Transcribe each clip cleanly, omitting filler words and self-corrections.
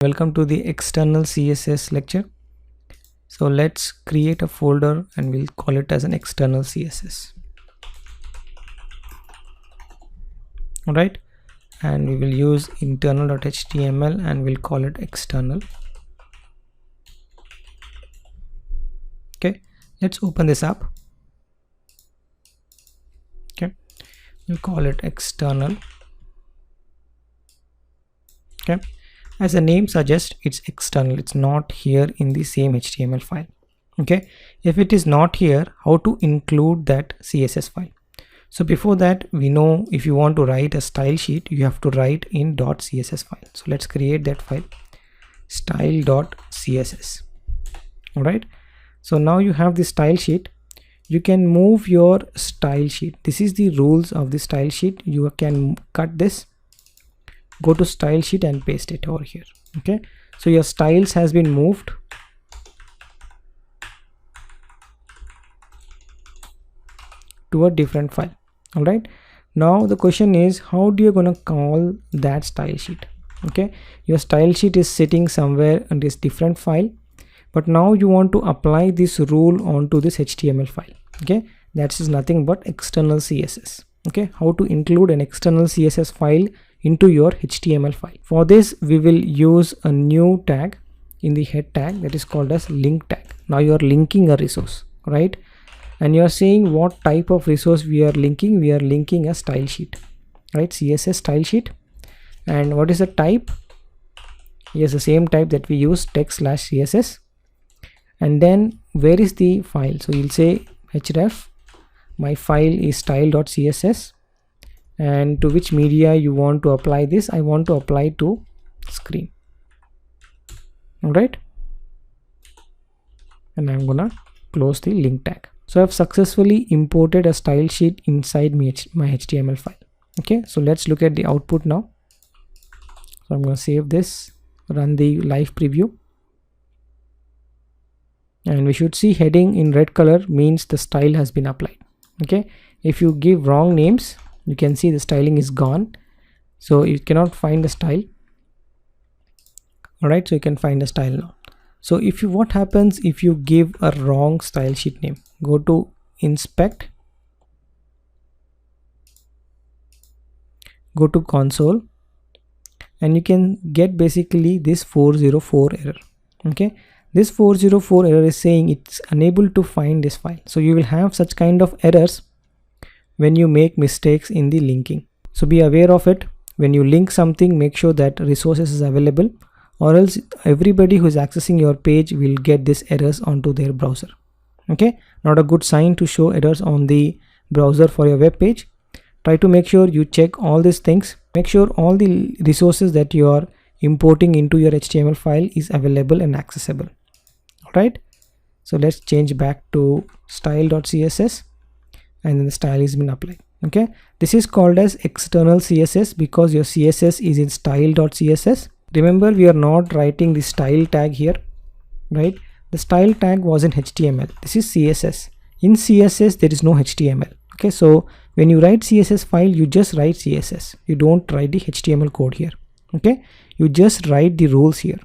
Welcome to the external CSS lecture. So let's create a folder and we'll call it as an external CSS. Alright, and we will use internal.html and we'll call it external. Okay, let's open this up. Okay, we'll call it external. Okay, as the name suggests, it's external, it's not here in the same HTML file. Okay, if it is not here, how to include that CSS file? So before that, we know if you want to write a style sheet, you have to write in .css file. So let's create that file, style.css. all right, so now you have the style sheet. You can move your style sheet. This is the rules of the style sheet. You can cut this, go to style sheet and paste it over here. Okay, so your styles has been moved to a different file. All right, now the question is, how do you gonna call that style sheet? Okay, your style sheet is sitting somewhere in this different file, but now you want to apply this rule onto this HTML file. Okay, that is nothing but external CSS. Okay, how to include an external CSS file into your HTML file? For this, we will use a new tag in the head tag that is called as link tag. Now you are linking a resource, right? And you are saying what type of resource we are linking. We are linking a style sheet, right? CSS style sheet. And what is the type? Yes, the same type that we use, text/CSS. And then where is the file? So you'll say href, my file is style.css, and to which media you want to apply this. I want to apply to screen. All right, and I'm gonna close the link tag. So I've successfully imported a style sheet inside my HTML file. Okay, so let's look at the output now. So I'm going to save this, run the live preview, and we should see heading in red color means the style has been applied. Okay, if you give wrong names, you can see the styling is gone, so you cannot find the style. All right, so you can find the style now. So if you, what happens if you give a wrong style sheet name? Go to inspect, go to console, and you can get basically this 404 error. Okay, this 404 error is saying it's unable to find this file. So you will have such kind of errors when you make mistakes in the linking. So be aware of it. When you link something, make sure that resources is available, or else everybody who is accessing your page will get these errors onto their browser. Okay, not a good sign to show errors on the browser for your web page. Try to make sure you check all these things. Make sure all the resources that you are importing into your HTML file is available and accessible. All right, so let's change back to style.css, and then the style has been applied. Okay, this is called as external CSS because your CSS is in style.css. Remember, we are not writing the style tag here, right? The style tag was in HTML. This is CSS. In CSS, there is no HTML. Okay, so when you write CSS file, you just write CSS. You don't write the HTML code here. Okay, you just write the rules here.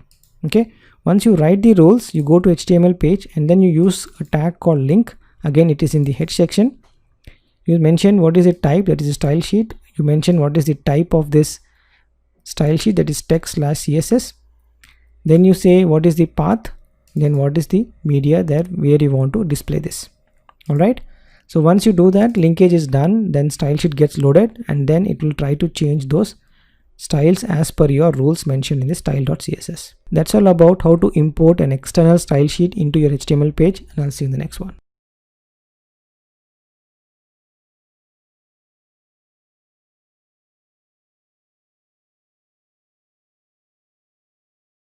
Okay, once you write the rules, you go to HTML page and then you use a tag called link. Again, it is in the head section. You mention what is the type, that is a style sheet. You mention what is the type of this style sheet, that is text/CSS. Then you say what is the path, then what is the media there where you want to display this. All right, so once you do that, linkage is done, then style sheet gets loaded, and then it will try to change those styles as per your rules mentioned in the style.css. That's all about how to import an external style sheet into your HTML page, and I'll see you in the next one.